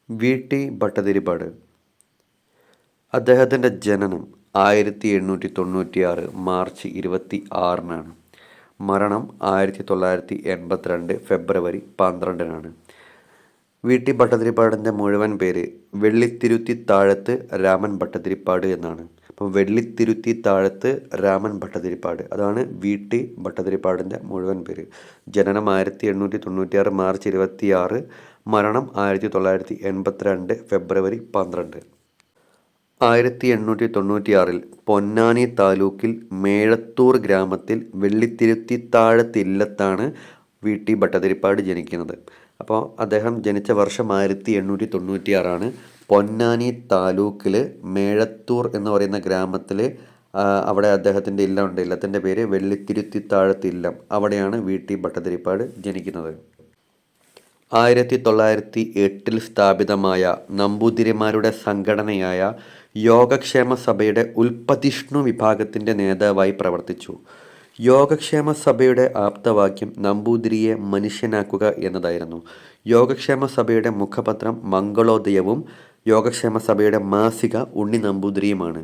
വി.ടി. ഭട്ടതിരിപ്പാട്. അദ്ദേഹത്തിൻ്റെ ജനനം 1896 മാർച്ച് 26-നാണ്. മരണം 1982 ഫെബ്രുവരി 12-നാണ്. വി.ടി. ഭട്ടതിരിപ്പാടിൻ്റെ മുഴുവൻ പേര് വെള്ളിത്തിരുത്തി താഴത്ത് രാമൻ ഭട്ടതിരിപ്പാട് എന്നാണ്. അപ്പോൾ വെള്ളിത്തിരുത്തി താഴത്ത് രാമൻ ഭട്ടതിരിപ്പാട്, അതാണ് വി.ടി. ഭട്ടതിരിപ്പാടിൻ്റെ മുഴുവൻ പേര്. ജനനം 1896 മാർച്ച് 26, മരണം 1982 ഫെബ്രുവരി 12. 1896 പൊന്നാനി താലൂക്കിൽ മേഴത്തൂർ ഗ്രാമത്തിൽ വെള്ളിത്തിരുത്തി താഴത്ത് ഇല്ലത്താണ് വി.ടി. ഭട്ടതിരിപ്പാട് ജനിക്കുന്നത്. അപ്പോൾ അദ്ദേഹം ജനിച്ച വർഷം 1896. പൊന്നാനി താലൂക്കിൽ മേഴത്തൂർ എന്ന് പറയുന്ന ഗ്രാമത്തിൽ അവിടെ അദ്ദേഹത്തിൻ്റെ ഇല്ലമുണ്ട്. ഇല്ലത്തിൻ്റെ പേര് വെള്ളിത്തിരുത്തി താഴത്ത് ഇല്ലം. അവിടെയാണ് വി.ടി. ഭട്ടതിരിപ്പാട് ജനിക്കുന്നത്. 1908 സ്ഥാപിതമായ നമ്പൂതിരിമാരുടെ സംഘടനയായ യോഗക്ഷേമ സഭയുടെ ഉൽപ്പതിഷ്ണു വിഭാഗത്തിൻ്റെ നേതാവായി പ്രവർത്തിച്ചു. യോഗക്ഷേമ സഭയുടെ ആപ്തവാക്യം നമ്പൂതിരിയെ മനുഷ്യനാക്കുക എന്നതായിരുന്നു. യോഗക്ഷേമ സഭയുടെ മുഖപത്രം മംഗളോദയവും യോഗക്ഷേമ സഭയുടെ മാസിക ഉണ്ണി നമ്പൂതിരിയുമാണ്.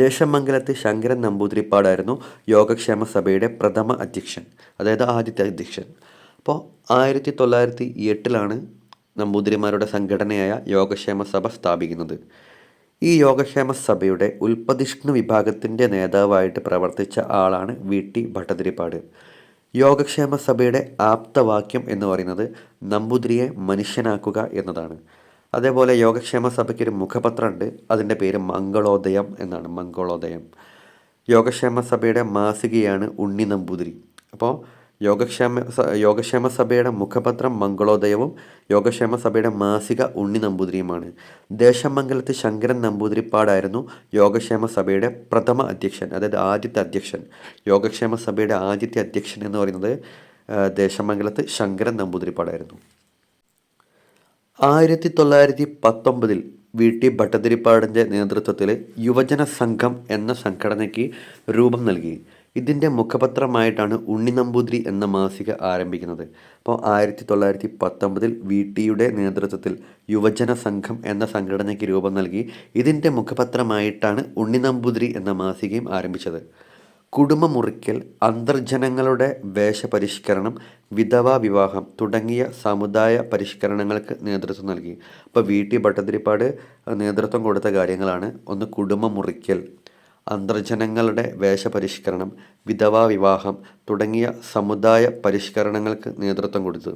ദേശമംഗലത്ത് ശങ്കരൻ നമ്പൂതിരിപ്പാടായിരുന്നു യോഗക്ഷേമ സഭയുടെ പ്രഥമ അധ്യക്ഷൻ, അതായത് ആദ്യത്തെ അധ്യക്ഷൻ. അപ്പോൾ 1908 നമ്പൂതിരിമാരുടെ സംഘടനയായ യോഗക്ഷേമ സഭ സ്ഥാപിക്കുന്നത്. ഈ യോഗക്ഷേമ സഭയുടെ ഉൽപ്പതിഷ്ണു വിഭാഗത്തിൻ്റെ നേതാവായിട്ട് പ്രവർത്തിച്ച ആളാണ് വി.ടി. ഭട്ടതിരിപ്പാട്. യോഗക്ഷേമ സഭയുടെ ആപ്തവാക്യം എന്ന് പറയുന്നത് നമ്പൂതിരിയെ മനുഷ്യനാക്കുക എന്നതാണ്. അതേപോലെ യോഗക്ഷേമ സഭയ്ക്കൊരു മുഖപത്രമുണ്ട്, അതിൻ്റെ പേര് മംഗളോദയം എന്നാണ്. യോഗക്ഷേമ സഭയുടെ മാസികയാണ് ഉണ്ണി നമ്പൂതിരി. അപ്പോൾ യോഗക്ഷേമ സഭയുടെ മുഖപത്രം മംഗളോദയവും യോഗക്ഷേമ സഭയുടെ മാസിക ഉണ്ണി നമ്പൂതിരിയുമാണ്. ദേശമംഗലത്ത് ശങ്കരൻ നമ്പൂതിരിപ്പാടായിരുന്നു യോഗക്ഷേമ സഭയുടെ പ്രഥമ അധ്യക്ഷൻ, അതായത് ആദ്യത്തെ അധ്യക്ഷൻ. യോഗക്ഷേമ സഭയുടെ ആദ്യത്തെ അധ്യക്ഷൻ എന്ന് പറയുന്നത് ദേശമംഗലത്ത് ശങ്കരൻ നമ്പൂതിരിപ്പാടായിരുന്നു. 1919 വി.ടി. ഭട്ടതിരിപ്പാടിൻ്റെ നേതൃത്വത്തിൽ യുവജന സംഘം എന്ന സംഘടനയ്ക്ക് രൂപം നൽകി. ഇതിൻ്റെ മുഖപത്രമായിട്ടാണ് ഉണ്ണി നമ്പൂതിരി എന്ന മാസിക ആരംഭിക്കുന്നത്. അപ്പോൾ 1919 വി.ടിയുടെ നേതൃത്വത്തിൽ യുവജന സംഘം എന്ന സംഘടനയ്ക്ക് രൂപം നൽകി. ഇതിൻ്റെ മുഖപത്രമായിട്ടാണ് ഉണ്ണി നമ്പൂതിരി എന്ന മാസികയും ആരംഭിച്ചത്. കുടുംബമുറിക്കൽ, അന്തർജനങ്ങളുടെ വേഷപരിഷ്കരണം, വിധവാ വിവാഹം തുടങ്ങിയ സമുദായ പരിഷ്കരണങ്ങൾക്ക് നേതൃത്വം നൽകി. അപ്പോൾ വി.ടി. ഭട്ടതിരിപ്പാട് നേതൃത്വം കൊടുത്ത കാര്യങ്ങളാണ്: ഒന്ന് കുടുംബമുറിക്കൽ, അന്തർജനങ്ങളുടെ വേഷപരിഷ്കരണം, വിധവാ വിവാഹം തുടങ്ങിയ സമുദായ പരിഷ്കരണങ്ങൾക്ക് നേതൃത്വം കൊടുത്തു.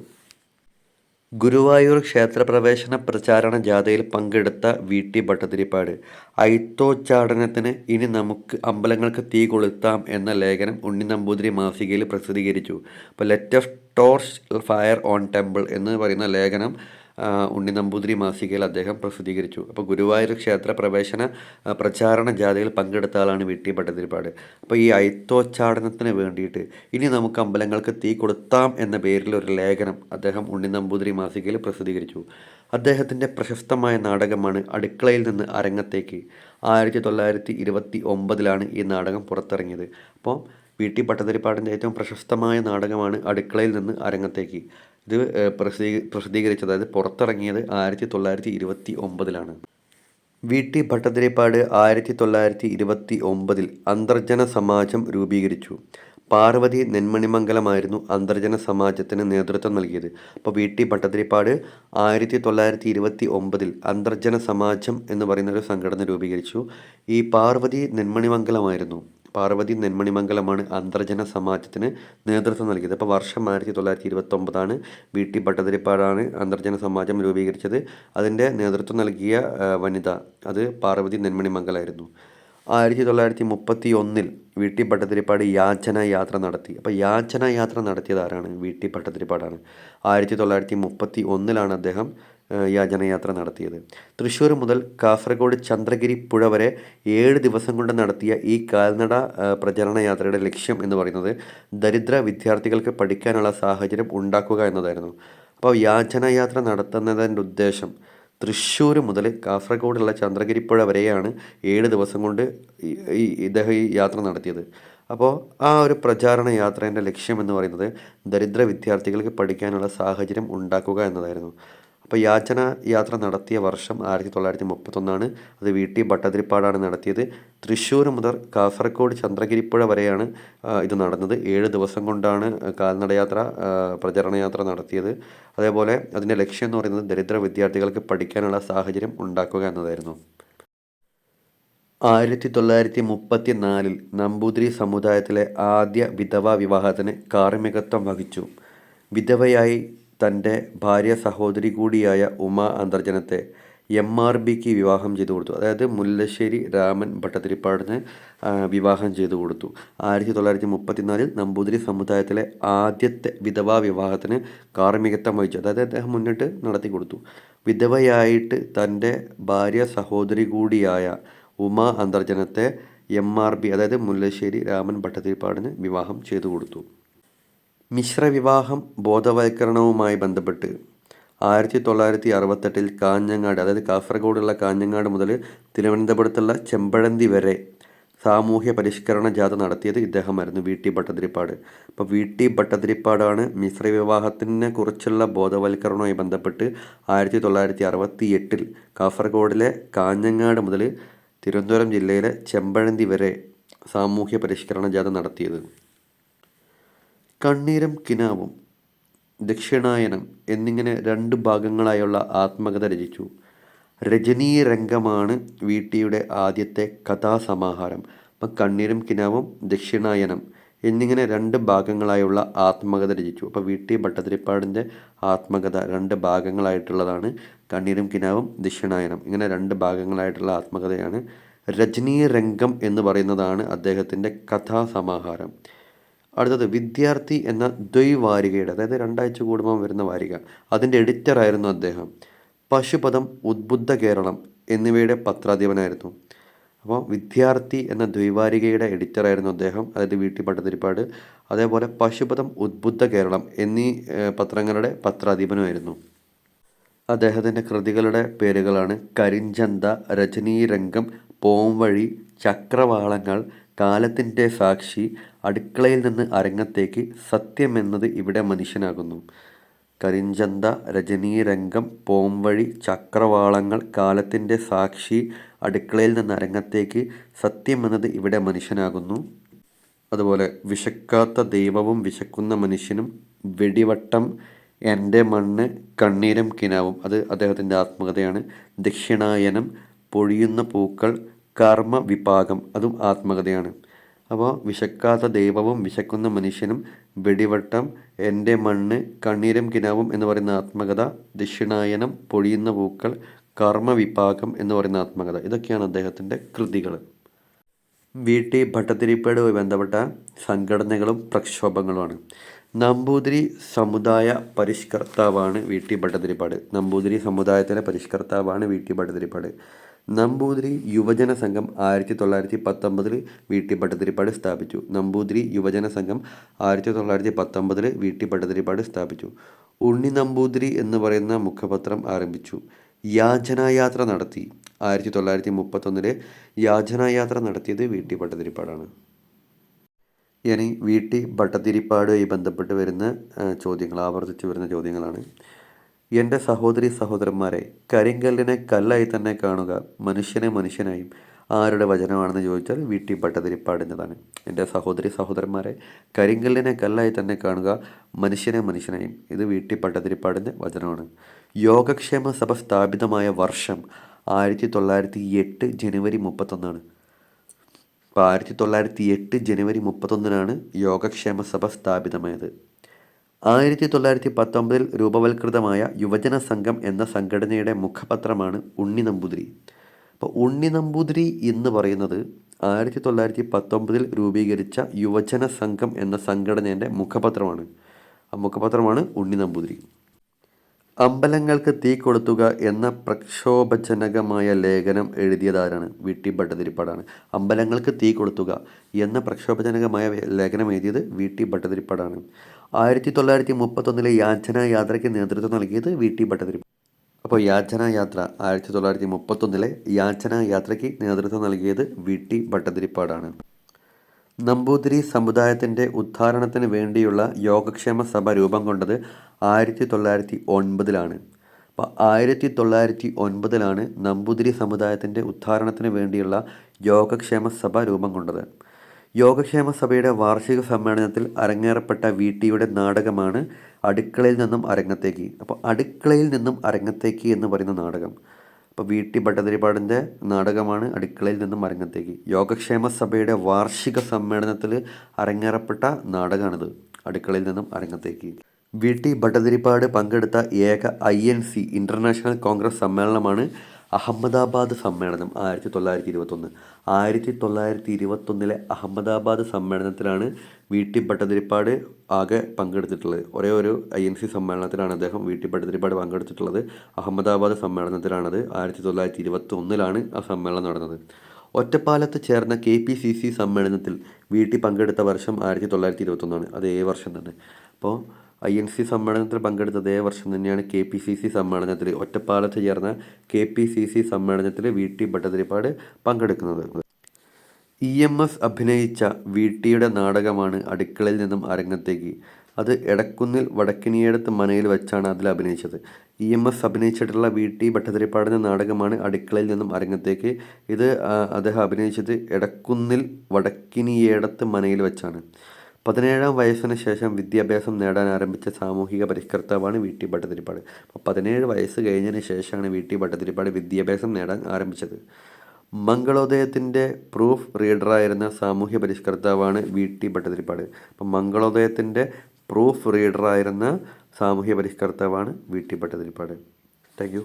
ഗുരുവായൂർ ക്ഷേത്രപ്രവേശന പ്രചാരണ ജാഥയിൽ പങ്കെടുത്ത വി.ടി. ഭട്ടതിരിപ്പാട് അയിത്തോച്ചാടനത്തിന് ഇനി നമുക്ക് അമ്പലങ്ങൾക്ക് തീ കൊളുത്താം എന്ന ലേഖനം ഉണ്ണി നമ്പൂതിരി മാസികയിൽ പ്രസിദ്ധീകരിച്ചു. അപ്പോൾ let us torch fire on temple എന്ന് പറയുന്ന ലേഖനം ഉണ്ണി നമ്പൂതിരി മാസികയിൽ അദ്ദേഹം പ്രസിദ്ധീകരിച്ചു. അപ്പോൾ ഗുരുവായൂർ ക്ഷേത്ര പ്രവേശന പ്രചാരണ ജാഥയിൽ പങ്കെടുത്ത ആളാണ് വി.ടി. ഭട്ടതിരിപ്പാട്. അപ്പോൾ ഈ അയിത്തോച്ചാടനത്തിന് വേണ്ടിയിട്ട് ഇനി നമുക്ക് അമ്പലങ്ങൾക്ക് തീ കൊടുത്താം എന്ന പേരിൽ ഒരു ലേഖനം അദ്ദേഹം ഉണ്ണി നമ്പൂതിരി മാസികയിൽ പ്രസിദ്ധീകരിച്ചു. അദ്ദേഹത്തിൻ്റെ പ്രശസ്തമായ നാടകമാണ് അടുക്കളയിൽ നിന്ന് അരങ്ങത്തേക്ക്. 1929 ഈ നാടകം പുറത്തിറങ്ങിയത്. അപ്പോൾ വി.ടി. ഭട്ടതിരിപ്പാടിൻ്റെ ഏറ്റവും പ്രശസ്തമായ നാടകമാണ് അടുക്കളയിൽ നിന്ന് അരങ്ങത്തേക്ക്. ഇത് പ്രസിദ്ധീകരിച്ചത്, അതായത് പുറത്തിറങ്ങിയത് 1929. വി.ടി. ഭട്ടതിരിപ്പാട് 1929 അന്തർജന സമാജം രൂപീകരിച്ചു. പാർവതി നെന്മണിമംഗലമായിരുന്നു അന്തർജന സമാജത്തിന് നേതൃത്വം നൽകിയത്. അപ്പോൾ വി.ടി. ഭട്ടതിരിപ്പാട് 1929 അന്തർജന സമാജം എന്ന് പറയുന്നൊരു സംഘടന രൂപീകരിച്ചു. ഈ പാർവതി നെന്മണിമംഗലമാണ് അന്തർജന സമാജത്തിന് നേതൃത്വം നൽകിയത്. അപ്പോൾ വർഷം 1929 വി.ടി. ഭട്ടതിരിപ്പാടാണ് അന്തർജന സമാജം രൂപീകരിച്ചത്. അതിൻ്റെ നേതൃത്വം നൽകിയ വനിത അത് പാർവതി നെന്മണിമംഗലായിരുന്നു. 1931 വി.ടി. ഭട്ടതിരിപ്പാട് യാചന യാത്ര നടത്തി. അപ്പോൾ യാചന യാത്ര നടത്തിയത് ആരാണ്? വി.ടി. ഭട്ടതിരിപ്പാടാണ്. 1931 അദ്ദേഹം യാചനയാത്ര നടത്തിയത്. തൃശ്ശൂർ മുതൽ കാസർഗോഡ് ചന്ദ്രഗിരി പുഴ വരെ 7 ദിവസം കൊണ്ട് നടത്തിയ ഈ കാൽനട പ്രചരണ യാത്രയുടെ ലക്ഷ്യം എന്ന് പറയുന്നത് ദരിദ്ര വിദ്യാർത്ഥികൾക്ക് പഠിക്കാനുള്ള സാഹചര്യം ഉണ്ടാക്കുക എന്നതായിരുന്നു. അപ്പോൾ യാചനയാത്ര നടത്തുന്നതിൻ്റെ ഉദ്ദേശം തൃശ്ശൂർ മുതൽ കാസർഗോഡുള്ള ചന്ദ്രഗിരിപ്പുഴ വരെയാണ് 7 ദിവസം കൊണ്ട് ഇദ്ദേഹം ഈ യാത്ര നടത്തിയത്. അപ്പോൾ ആ ഒരു പ്രചാരണ യാത്രേൻ്റെ ലക്ഷ്യം എന്ന് പറയുന്നത് ദരിദ്ര വിദ്യാർത്ഥികൾക്ക് പഠിക്കാനുള്ള സാഹചര്യം ഉണ്ടാക്കുക എന്നതായിരുന്നു. അപ്പോൾ യാചന യാത്ര നടത്തിയ വർഷം 1931. അത് VT ഭട്ടതിരിപ്പാടാണ് നടത്തിയത്. തൃശ്ശൂർ മുതൽ കാസർഗോഡ് ചന്ദ്രഗിരിപ്പുഴ വരെയാണ് ഇത് നടന്നത്. 7 ദിവസം കൊണ്ടാണ് കാൽനടയാത്ര പ്രചരണ യാത്ര നടത്തിയത്. അതേപോലെ അതിൻ്റെ ലക്ഷ്യം എന്ന് പറയുന്നത് ദരിദ്ര വിദ്യാർത്ഥികൾക്ക് പഠിക്കാനുള്ള സാഹചര്യം ഉണ്ടാക്കുക എന്നതായിരുന്നു. 1934 നമ്പൂതിരി സമുദായത്തിലെ ആദ്യ വിധവാ വിവാഹത്തിന് കാർമ്മികത്വം വഹിച്ചു. വിധവയായി തൻ്റെ ഭാര്യ സഹോദരി കൂടിയായ ഉമാ അന്തർജനത്തെ MRBക്ക് വിവാഹം ചെയ്തു കൊടുത്തു. അതായത് മുല്ലശ്ശേരി രാമൻ ഭട്ടതിരിപ്പാടിന് വിവാഹം ചെയ്തു കൊടുത്തു. 1934 നമ്പൂതിരി സമുദായത്തിലെ ആദ്യത്തെ വിധവാ വിവാഹത്തിന് കാർമ്മികത്വം വഹിച്ചു. അതായത് അദ്ദേഹം മുന്നിട്ട് നടത്തി കൊടുത്തു. വിധവയായിട്ട് തൻ്റെ ഭാര്യ സഹോദരി കൂടിയായ ഉമാ അന്തർജനത്തെ MRB അതായത് മുല്ലശ്ശേരി രാമൻ ഭട്ടതിരിപ്പാടിന് വിവാഹം ചെയ്തു കൊടുത്തു. മിശ്രവിവാഹം ബോധവൽക്കരണവുമായി ബന്ധപ്പെട്ട് 1968 കാഞ്ഞങ്ങാട് അതായത് കാസർഗോഡുള്ള കാഞ്ഞങ്ങാട് മുതൽ തിരുവനന്തപുരത്തുള്ള ചെമ്പഴന്തി വരെ സാമൂഹ്യ പരിഷ്കരണ ജാഥ നടത്തിയത് ഇദ്ദേഹമായിരുന്നു, VT ഭട്ടതിരിപ്പാട്. അപ്പോൾ VT ഭട്ടതിരിപ്പാടാണ് മിശ്രവിവാഹത്തിനെ കുറിച്ചുള്ള ബോധവൽക്കരണവുമായി ബന്ധപ്പെട്ട് 1968 കാസർഗോഡിലെ കാഞ്ഞങ്ങാട് മുതൽ തിരുവനന്തപുരം ജില്ലയിലെ ചെമ്പഴന്തി വരെ സാമൂഹ്യ പരിഷ്കരണ ജാഥ നടത്തിയത്. കണ്ണീരും കിനാവും, ദക്ഷിണായനം എന്നിങ്ങനെ 2 ഭാഗങ്ങളായുള്ള ആത്മകഥ രചിച്ചു. രജനീരംഗമാണ് VTയുടെ ആദ്യത്തെ കഥാസമാഹാരം. അപ്പം കണ്ണീരും കിനാവും, ദക്ഷിണായനം എന്നിങ്ങനെ 2 ഭാഗങ്ങളായുള്ള ആത്മകഥ രചിച്ചു. അപ്പോൾ VT ഭട്ടതിരിപ്പാടിൻ്റെ ആത്മകഥ 2 ഭാഗങ്ങളായിട്ടുള്ളതാണ്. കണ്ണീരും കിനാവും, ദക്ഷിണായനം ഇങ്ങനെ 2 ഭാഗങ്ങളായിട്ടുള്ള ആത്മകഥയാണ്. രജനീരംഗം എന്ന് പറയുന്നതാണ് അദ്ദേഹത്തിൻ്റെ കഥാസമാഹാരം. അടുത്തത് വിദ്യാർത്ഥി എന്ന ദ്വൈവാരികയുടെ അതായത് 2 ആഴ്ച കൂടുമ്പോൾ വരുന്ന വാരിക, അതിൻ്റെ എഡിറ്ററായിരുന്നു അദ്ദേഹം. പശുപദം, ഉദ്ബുദ്ധ കേരളം എന്നിവയുടെ പത്രാധിപനായിരുന്നു. അപ്പോൾ വിദ്യാർത്ഥി എന്ന ദ്വൈവാരികയുടെ എഡിറ്ററായിരുന്നു അദ്ദേഹം, അതായത് VT ഭട്ടതിരിപ്പാട്. അതേപോലെ പശുപദം, ഉദ്ബുദ്ധ കേരളം എന്നീ പത്രങ്ങളുടെ പത്രാധിപനുമായിരുന്നു. അദ്ദേഹത്തിൻ്റെ കൃതികളുടെ പേരുകളാണ് കരിഞ്ചന്ത, രജനീരംഗം, പോംവഴി, ചക്രവാളങ്ങൾ, കാലത്തിൻ്റെ സാക്ഷി, അടുക്കളയിൽ നിന്ന് അരങ്ങത്തേക്ക്, സത്യമെന്നത് ഇവിടെ മനുഷ്യനാകുന്നു. കരിഞ്ചന്ത, രജനീരംഗം, പോംവഴി, ചക്രവാളങ്ങൾ, കാലത്തിൻ്റെ സാക്ഷി, അടുക്കളയിൽ നിന്ന് അരങ്ങത്തേക്ക്, സത്യമെന്നത് ഇവിടെ മനുഷ്യനാകുന്നു. അതുപോലെ വിശക്കാത്ത ദൈവവും വിശക്കുന്ന മനുഷ്യനും, വെടിവട്ടം, എൻ്റെ മണ്ണ്, കണ്ണീരും കിനാവും അത് അദ്ദേഹത്തിൻ്റെ ആത്മകഥയാണ്. ദക്ഷിണായനം, പൊഴിയുന്ന പൂക്കൾ, കർമ്മ വിപാകം അതും ആത്മകഥയാണ്. അപ്പോൾ വിശക്കാത്ത ദൈവവും വിശക്കുന്ന മനുഷ്യനും, വെടിവട്ടം, എൻ്റെ മണ്ണ്, കണ്ണീരും കിനാവും എന്ന് പറയുന്ന ആത്മകഥ, ദക്ഷിണായനം, പൊഴിയുന്ന പൂക്കൾ, കർമ്മ വിപാകം എന്ന് പറയുന്ന ആത്മകഥ ഇതൊക്കെയാണ് അദ്ദേഹത്തിൻ്റെ കൃതികൾ. VT ഭട്ടതിരിപ്പാടുമായി ബന്ധപ്പെട്ട സംഘടനകളും പ്രക്ഷോഭങ്ങളുമാണ്. നമ്പൂതിരി സമുദായ പരിഷ്കർത്താവാണ് VT ഭട്ടതിരിപ്പാട്. നമ്പൂതിരി സമുദായത്തിലെ പരിഷ്കർത്താവാണ് VT ഭട്ടതിരിപ്പാട്. നമ്പൂതിരി യുവജന സംഘം 1919 VT ഭട്ടതിരിപ്പാട് സ്ഥാപിച്ചു. നമ്പൂതിരി യുവജന സംഘം 1919 VT ഭട്ടതിരിപ്പാട് സ്ഥാപിച്ചു. ഉണ്ണി നമ്പൂതിരി എന്ന് പറയുന്ന മുഖപത്രം ആരംഭിച്ചു. യാചനായാത്ര നടത്തി. 1931 യാചനായാത്ര നടത്തിയത് VT ഭട്ടതിരിപ്പാടാണ്. ഇനി VT ഭട്ടതിരിപ്പാടുമായി ബന്ധപ്പെട്ട് വരുന്ന ചോദ്യങ്ങൾ, ആവർത്തിച്ച് വരുന്ന ചോദ്യങ്ങളാണ്. എൻ്റെ സഹോദരി സഹോദരന്മാരെ, കരിങ്കല്ലിനെ കല്ലായി തന്നെ കാണുക, മനുഷ്യനെ മനുഷ്യനായും ആരുടെ വചനമാണെന്ന് ചോദിച്ചാൽ VT ഭട്ടതിരിപ്പാടിൻ്റെതാണ്. എൻ്റെ സഹോദരി സഹോദരന്മാരെ, കരിങ്കല്ലിനെ കല്ലായി തന്നെ കാണുക, മനുഷ്യനെ മനുഷ്യനായും ഇത് VT ഭട്ടതിരിപ്പാടിൻ്റെ വചനമാണ്. യോഗക്ഷേമ സഭ സ്ഥാപിതമായ വർഷം 1908 ജനുവരി 31. അപ്പോൾ 1908 ജനുവരി 31 യോഗക്ഷേമ സഭ സ്ഥാപിതമായത്. 1919 രൂപവൽകൃതമായ യുവജന സംഘം എന്ന സംഘടനയുടെ മുഖപത്രമാണ് ഉണ്ണി നമ്പൂതിരി. അപ്പോൾ ഉണ്ണി നമ്പൂതിരി എന്ന് പറയുന്നത് 1919 രൂപീകരിച്ച യുവജന സംഘം എന്ന സംഘടനയുടെ മുഖപത്രമാണ്. ആ മുഖപത്രമാണ് ഉണ്ണി നമ്പൂതിരി. അമ്പലങ്ങൾക്ക് തീ കൊളുത്തുക എന്ന പ്രക്ഷോഭജനകമായ ലേഖനം എഴുതിയതാരാണ്? VT ഭട്ടതിരിപ്പാടാണ്. അമ്പലങ്ങൾക്ക് തീ കൊളുത്തുക എന്ന പ്രക്ഷോഭജനകമായ ലേഖനം എഴുതിയത് VT ഭട്ടതിരിപ്പാടാണ്. 1931 യാചനായാത്രയ്ക്ക് നേതൃത്വം നൽകിയത് VT ഭട്ടതിരിപ്പാട്. അപ്പോൾ യാചനായാത്ര 1931 യാചനായാത്രയ്ക്ക് നേതൃത്വം നൽകിയത് VT ഭട്ടതിരിപ്പാടാണ്. നമ്പൂതിരി സമുദായത്തിൻ്റെ ഉദ്ധാരണത്തിന് വേണ്ടിയുള്ള യോഗക്ഷേമ സഭ രൂപം കൊണ്ടത് 1909. അപ്പോൾ 1909 നമ്പൂതിരി സമുദായത്തിൻ്റെ ഉദ്ധാരണത്തിന് വേണ്ടിയുള്ള യോഗക്ഷേമ സഭ രൂപം കൊണ്ടത്. യോഗക്ഷേമ സഭയുടെ വാർഷിക സമ്മേളനത്തിൽ അരങ്ങേറപ്പെട്ട വീട്ടിയുടെ നാടകമാണ് അടുക്കളയിൽ നിന്നും അരങ്ങത്തേക്ക്. അപ്പോൾ അടുക്കളയിൽ നിന്നും അരങ്ങത്തേക്ക് എന്ന് പറയുന്ന നാടകം, അപ്പോൾ വീട്ടി ഭട്ടതിരിപ്പാടിൻ്റെ നാടകമാണ് അടുക്കളയിൽ നിന്നും അരങ്ങത്തേക്ക്. യോഗക്ഷേമ സഭയുടെ വാർഷിക സമ്മേളനത്തിൽ അരങ്ങേറപ്പെട്ട നാടകമാണിത്, അടുക്കളയിൽ നിന്നും അരങ്ങത്തേക്ക്. വീട്ടി ഭട്ടതിരിപ്പാട് പങ്കെടുത്ത ഏക INC ഇൻ്റർനാഷണൽ കോൺഗ്രസ് സമ്മേളനമാണ് അഹമ്മദാബാദ് സമ്മേളനം 1921. 1921 അഹമ്മദാബാദ് സമ്മേളനത്തിലാണ് വീട്ടി ഭട്ടതിരിപ്പാട് ആകെ പങ്കെടുത്തിട്ടുള്ളത്. ഒരേ ഒരു INC സമ്മേളനത്തിലാണ് അദ്ദേഹം വീട്ടി ഭട്ടതിരിപ്പാട് പങ്കെടുത്തിട്ടുള്ളത്. അഹമ്മദാബാദ് സമ്മേളനത്തിലാണത്. 1921 ആ സമ്മേളനം നടന്നത്. ഒറ്റപ്പാലത്ത് ചേർന്ന KPCC സമ്മേളനത്തിൽ വീട്ടി പങ്കെടുത്ത വർഷം 1921. അതേ വർഷം തന്നെ. അപ്പോൾ INC സമ്മേളനത്തിൽ പങ്കെടുത്ത അതേ വർഷം തന്നെയാണ് KPCC സമ്മേളനത്തിൽ, ഒറ്റപ്പാലത്ത് ചേർന്ന KPCC സമ്മേളനത്തിൽ വീട്ടി ഭട്ടതിരിപ്പാട് പങ്കെടുക്കുന്നത്. EMS അഭിനയിച്ച വീട്ടിയുടെ നാടകമാണ് അടുക്കളയിൽ നിന്നും അരങ്ങത്തേക്ക്. അത് എടക്കുന്നിൽ വടക്കിനിയേടത്ത് മനയിൽ വെച്ചാണ് അതിൽ അഭിനയിച്ചത്. EMS അഭിനയിച്ചിട്ടുള്ള വീട്ടി ഭട്ടതിരിപ്പാടിൻ്റെ നാടകമാണ് അടുക്കളയിൽ നിന്നും അരങ്ങത്തേക്ക്. ഇത് അദ്ദേഹം അഭിനയിച്ചത് എടക്കുന്നിൽ വടക്കിനിയേടത്ത് മനയിൽ വെച്ചാണ്. 17-ാം വയസ്സിന് ശേഷം വിദ്യാഭ്യാസം നേടാൻ ആരംഭിച്ച സാമൂഹിക പരിഷ്കർത്താവാണ് വീട്ടി ഭട്ടതിരിപ്പാട്. അപ്പോൾ 17 വയസ്സ് കഴിഞ്ഞതിന് ശേഷമാണ് വീട്ടി ഭട്ടതിരിപ്പാട് വിദ്യാഭ്യാസം നേടാൻ ആരംഭിച്ചത്. മംഗളോദയത്തിൻ്റെ പ്രൂഫ് റീഡറായിരുന്ന സാമൂഹ്യ പരിഷ്കർത്താവാണ് വീട്ടി ഭട്ടതിരിപ്പാട്. അപ്പം മംഗളോദയത്തിൻ്റെ പ്രൂഫ് റീഡറായിരുന്ന സാമൂഹ്യ പരിഷ്കർത്താവാണ് വീട്ടി ഭട്ടതിരിപ്പാട്. Thank you.